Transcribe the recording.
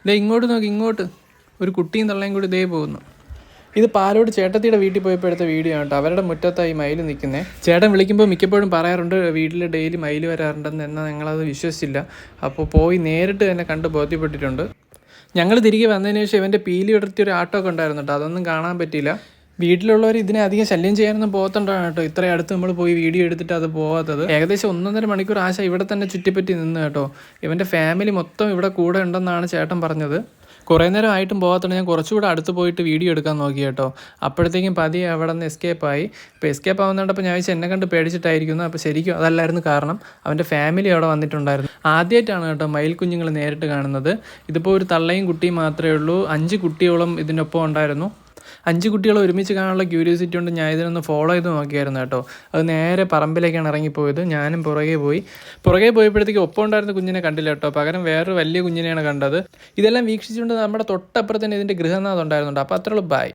ദേ ഇങ്ങോട്ട് നോക്കി, ഇങ്ങോട്ട് ഒരു കുട്ടിയും തള്ളയും കൂടി ഇതേ പോകുന്നു. ഇത് പാലോട് ചേട്ടത്തിയുടെ വീട്ടിൽ പോയപ്പോൾ എടുത്ത വീഡിയോ ആണ് കേട്ടോ. അവരുടെ മുറ്റത്തായി മയിൽ നിൽക്കുന്നത്. ചേട്ടൻ വിളിക്കുമ്പോൾ മിക്കപ്പോഴും പറയാറുണ്ട് വീട്ടിൽ ഡെയിലി മയിൽ വരാറുണ്ടെന്ന്. എന്നാൽ ഞങ്ങളത് വിശ്വസിച്ചില്ല. അപ്പോൾ പോയി നേരിട്ട് തന്നെ കണ്ട് ബോധ്യപ്പെട്ടിട്ടുണ്ട്. ഞങ്ങൾ തിരികെ വന്നതിന് ശേഷം ഇവൻ്റെ പീലി വിടർത്തിയ ഒരു ആട്ടമൊക്കെ ഉണ്ടായിരുന്നു കേട്ടോ. അതൊന്നും കാണാൻ പറ്റിയില്ല. വീട്ടിലുള്ളവർ ഇതിനെ അധികം ശല്യം ചെയ്യാനൊന്നും പോകത്തുണ്ടാണ് കേട്ടോ. ഇത്രയും അടുത്ത് നമ്മൾ പോയി വീഡിയോ എടുത്തിട്ട് അത് പോകാത്തത്. ഏകദേശം 1.5 മണിക്കൂർ ആശ ഇവിടെ തന്നെ ചുറ്റിപ്പറ്റി നിന്ന് കേട്ടോ. ഇവൻ്റെ ഫാമിലി മൊത്തം ഇവിടെ കൂടെ ഉണ്ടെന്നാണ് ചേട്ടൻ പറഞ്ഞത്. കുറേ നേരം ആയിട്ടും പോകാത്തതുകൊണ്ട് ഞാൻ കുറച്ചുകൂടെ അടുത്ത് പോയിട്ട് വീഡിയോ എടുക്കാൻ നോക്കി കേട്ടോ. അപ്പോഴത്തേക്കും പതിയെ അവിടെ നിന്ന് എസ്കേപ്പായി. ഇപ്പോൾ എസ്കേപ്പ് ആവുന്നതുകൊണ്ടപ്പോൾ ഞാൻ എന്നെ കണ്ട് പേടിച്ചിട്ടായിരിക്കുന്നു. അപ്പോൾ ശരിക്കും അതല്ലായിരുന്നു കാരണം. അവൻ്റെ ഫാമിലി അവിടെ വന്നിട്ടുണ്ടായിരുന്നു. ആദ്യമായിട്ടാണ് കേട്ടോ മയിൽ കുഞ്ഞുങ്ങൾ നേരിട്ട് കാണുന്നത്. ഇതിപ്പോൾ ഒരു തള്ളയും കുട്ടിയും മാത്രമേ ഉള്ളൂ. 5 കുട്ടിയോളം ഇതിനൊപ്പം ഉണ്ടായിരുന്നു. 5 കുട്ടികൾ ഒരുമിച്ച് കാണാനുള്ള ക്യൂരിയോസിറ്റി കൊണ്ട് ഞാൻ ഇതിനൊന്ന് ഫോളോ ചെയ്ത് നോക്കിയായിരുന്നു കേട്ടോ. അത് നേരെ പറമ്പിലേക്കാണ് ഇറങ്ങിപ്പോയത്. ഞാനും പുറകെ പോയപ്പോഴത്തേക്ക് ഒപ്പം ഉണ്ടായിരുന്ന കുഞ്ഞിനെ കണ്ടില്ല കേട്ടോ. പകരം വേറൊരു വലിയ കുഞ്ഞിനെയാണ് കണ്ടത്. ഇതെല്ലാം വീക്ഷിച്ചുകൊണ്ട് നമ്മുടെ തൊട്ടപ്പുറത്ത് തന്നെ ഇതിൻ്റെ ഗൃഹനാഥം ഉണ്ടായിരുന്നുണ്ട്. അപ്പോൾ അത്രയുള്ളൂ. ബൈ.